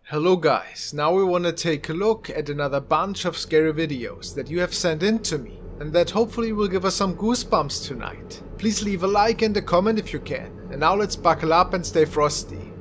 Hello guys, now we wanna take a look at another bunch of scary videos that you have sent in to me and that hopefully will give us some goosebumps tonight. Please leave a like and a comment if you can. And now let's buckle up and stay frosty.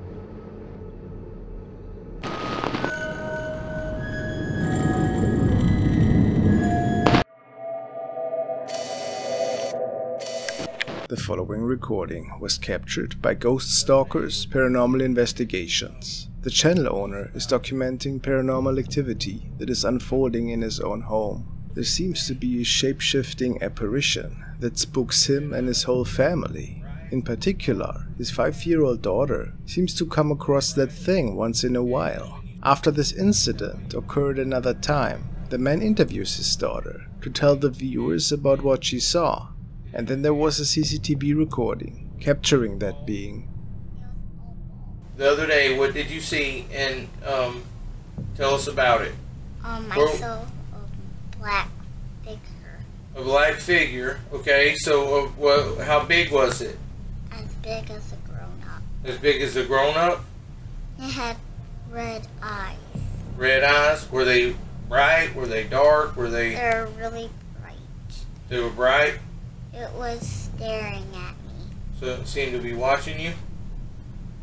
The following recording was captured by Ghost Stalkers Paranormal Investigations. The channel owner is documenting paranormal activity that is unfolding in his own home. There seems to be a shape-shifting apparition that spooks him and his whole family. In particular, his 5-year-old daughter seems to come across that thing once in a while. After this incident occurred another time, the man interviews his daughter to tell the viewers about what she saw. And then there was a CCTV recording capturing that being. The other day, what did you see? And tell us about it. I saw a black figure. A black figure. Okay, so how big was it? As big as a grown-up. As big as a grown-up? It had red eyes. Red eyes? Were they bright? Were they dark? Were they? They were really bright. They were bright? It was staring at me. So it seemed to be watching you?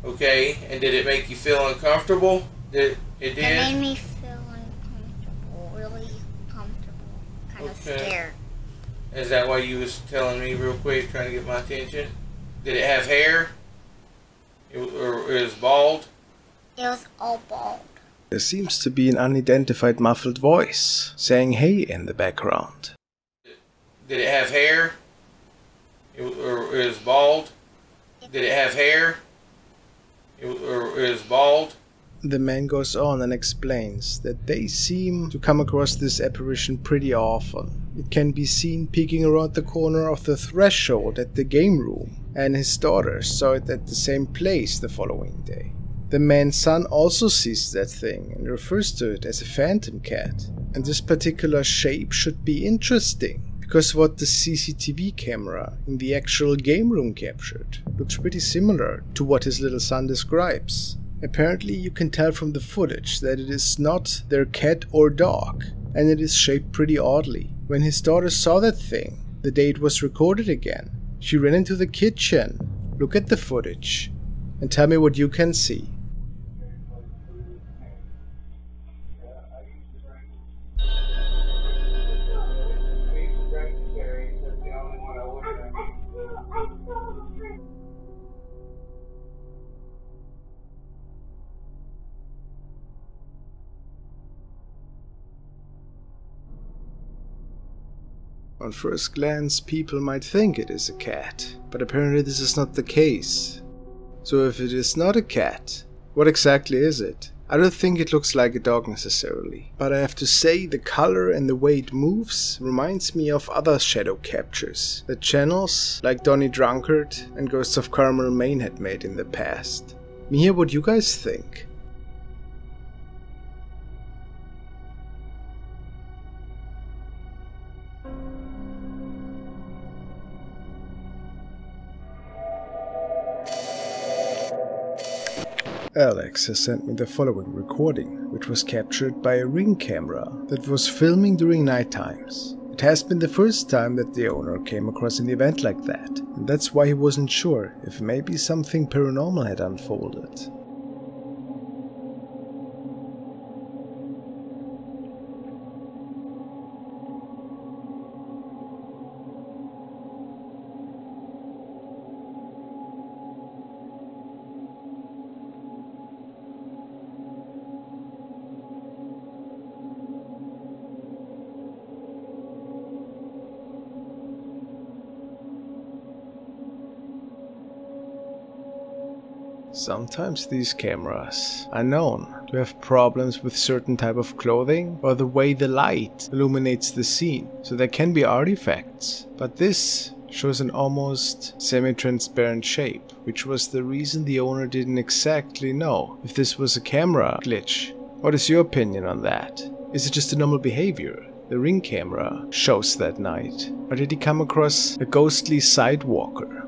Okay, and did it make you feel uncomfortable? It did? It made me feel uncomfortable, really comfortable, kind of scared. Is that why you was telling me real quick, trying to get my attention? Did it have hair? Or it was bald? It was all bald. There seems to be an unidentified muffled voice saying hey in the background. Did it have hair? Or it was bald? Did it have hair? Or it was bald? The man goes on and explains that they seem to come across this apparition pretty often. It can be seen peeking around the corner of the threshold at the game room, and his daughter saw it at the same place the following day. The man's son also sees that thing and refers to it as a phantom cat, and this particular shape should be interesting. Because what the CCTV camera in the actual game room captured looks pretty similar to what his little son describes. Apparently you can tell from the footage that it is not their cat or dog, and it is shaped pretty oddly. When his daughter saw that thing, the day it was recorded again, she ran into the kitchen. Look at the footage and tell me what you can see. On first glance, people might think it is a cat, but apparently this is not the case. So if it is not a cat, what exactly is it? I don't think it looks like a dog necessarily, but I have to say the color and the way it moves reminds me of other shadow captures that channels like Donnie Drunkard and Ghosts of Carmel, Maine had made in the past. Let me hear what you guys think. Alex has sent me the following recording, which was captured by a Ring camera that was filming during night times. It has been the first time that the owner came across an event like that, and that's why he wasn't sure if maybe something paranormal had unfolded. Sometimes these cameras are known to have problems with certain type of clothing or the way the light illuminates the scene, so there can be artifacts. But this shows an almost semi-transparent shape, which was the reason the owner didn't exactly know if this was a camera glitch. What is your opinion on that? Is it just a normal behavior the Ring camera shows that night? Or did he come across a ghostly sidewalker?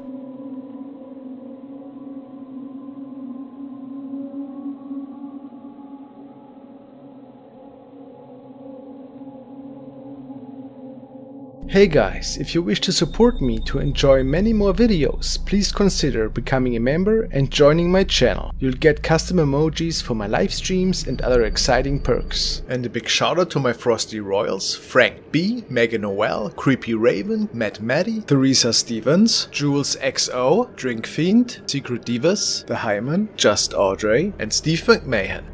Hey guys, if you wish to support me to enjoy many more videos, please consider becoming a member and joining my channel. You'll get custom emojis for my live streams and other exciting perks. And a big shout out to my Frosty Royals, Frank B, Megan Noel, Creepy Raven, Matt Maddie, Theresa Stevens, Jules XO, Drink Fiend, Secret Divas, The Hyman, Just Audrey, and Steve McMahon.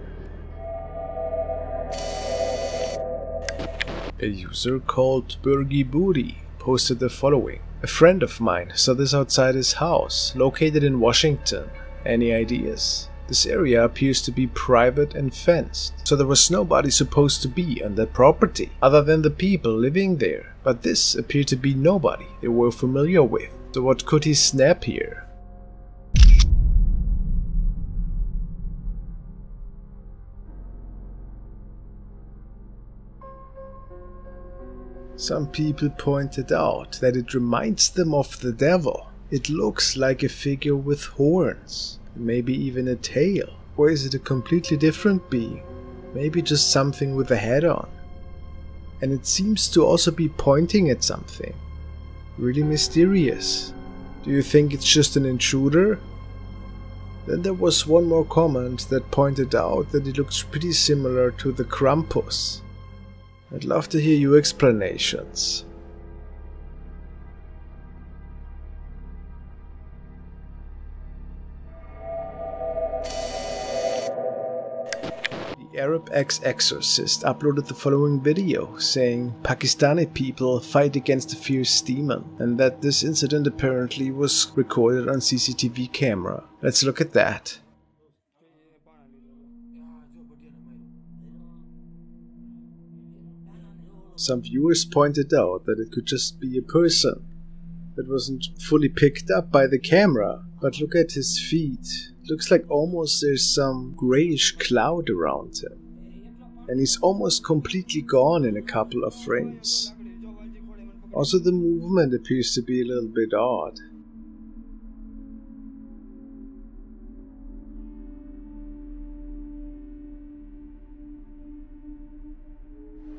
A user called Burgy Booty posted the following. A friend of mine saw this outside his house, located in Washington. Any ideas? This area appears to be private and fenced, so there was nobody supposed to be on that property, other than the people living there. But this appeared to be nobody they were familiar with, so what could he snap here? Some people pointed out that it reminds them of the devil. It looks like a figure with horns, maybe even a tail. Or is it a completely different being? Maybe just something with a head on. And it seems to also be pointing at something. Really mysterious. Do you think it's just an intruder? Then there was one more comment that pointed out that it looks pretty similar to the Krampus. I'd love to hear your explanations. The Arab ex-exorcist uploaded the following video saying Pakistani people fight against a fierce demon, and that this incident apparently was recorded on CCTV camera. Let's look at that. Some viewers pointed out that it could just be a person that wasn't fully picked up by the camera, but look at his feet. It looks like almost there's some grayish cloud around him. And he's almost completely gone in a couple of frames. Also, the movement appears to be a little bit odd.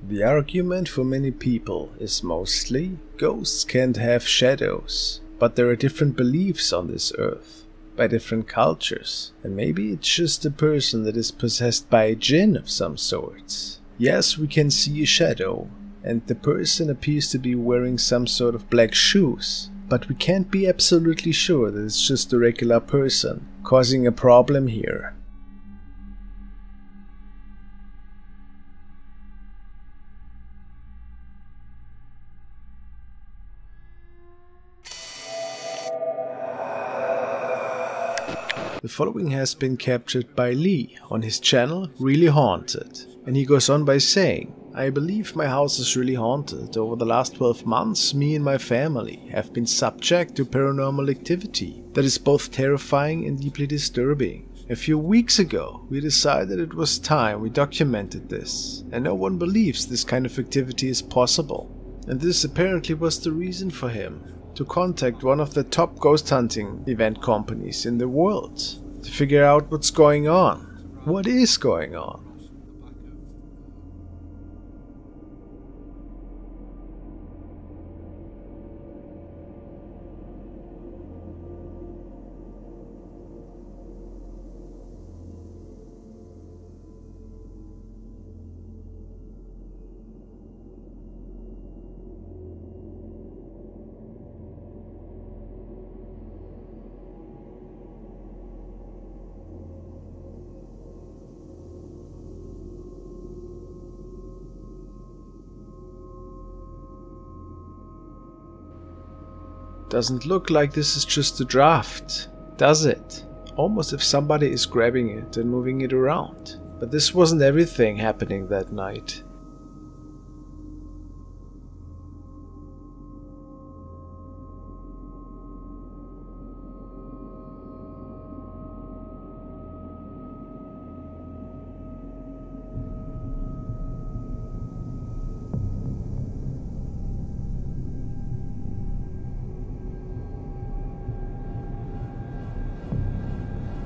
The argument for many people is mostly ghosts can't have shadows, but there are different beliefs on this earth, by different cultures, and maybe it's just a person that is possessed by a jinn of some sorts. Yes, we can see a shadow, and the person appears to be wearing some sort of black shoes, but we can't be absolutely sure that it's just a regular person causing a problem here. The following has been captured by Lee on his channel Really Haunted, and he goes on by saying, I believe my house is really haunted. Over the last 12 months, me and my family have been subject to paranormal activity that is both terrifying and deeply disturbing. A few weeks ago, we decided it was time we documented this, and no one believes this kind of activity is possible. And this apparently was the reason for him to contact one of the top ghost hunting event companies in the world to figure out what's going on. What is going on? Doesn't look like this is just a draft, does it? Almost if somebody is grabbing it and moving it around. But this wasn't everything happening that night.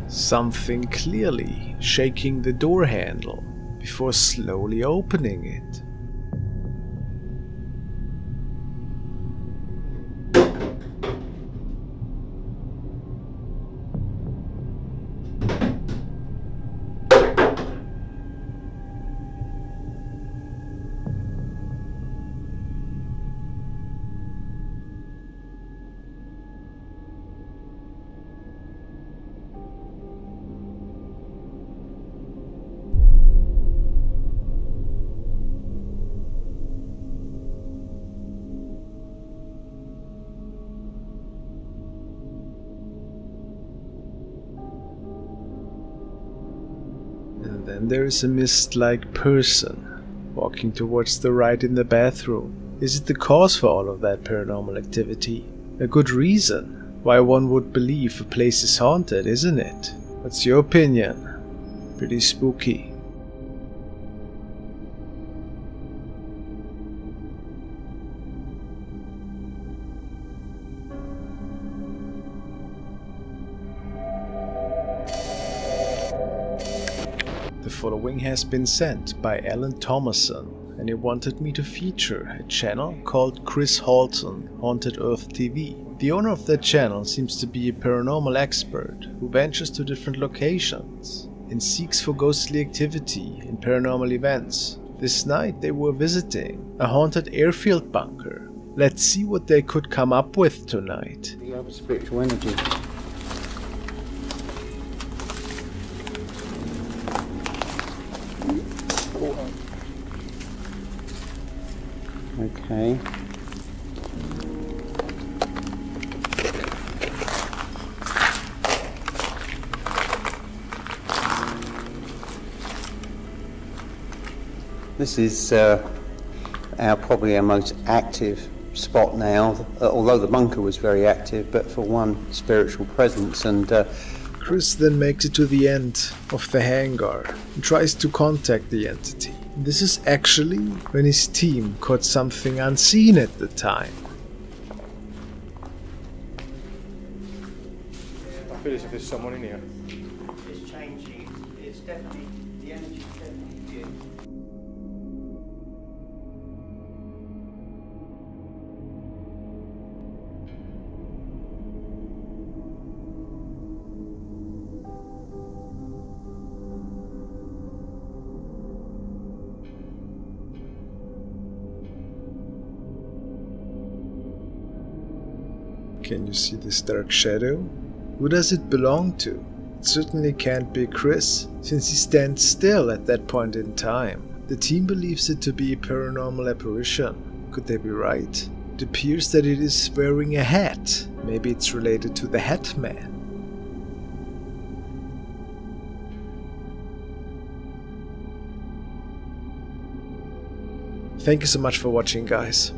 Something clearly shaking the door handle before slowly opening it. and there is a mist-like person walking towards the right in the bathroom. Is it the cause for all of that paranormal activity? A good reason why one would believe a place is haunted, isn't it? What's your opinion? Pretty spooky. The following has been sent by Alan Thomason, and he wanted me to feature a channel called Chris Halton, Haunted Earth TV. The owner of that channel seems to be a paranormal expert who ventures to different locations and seeks for ghostly activity and paranormal events. This night they were visiting a haunted airfield bunker. Let's see what they could come up with tonight. The other spiritual energy. Okay. This is probably our most active spot now, although the bunker was very active, but for one spiritual presence. And Chris then makes it to the end of the hangar and tries to contact the entity. This is actually when his team caught something unseen at the time. I feel as if there's someone in here. it's changing. It's definitely, the energy's definitely here. Can you see this dark shadow? Who does it belong to? It certainly can't be Chris, since he stands still at that point in time. The team believes it to be a paranormal apparition. Could they be right? It appears that it is wearing a hat. Maybe it's related to the Hat Man. Thank you so much for watching, guys.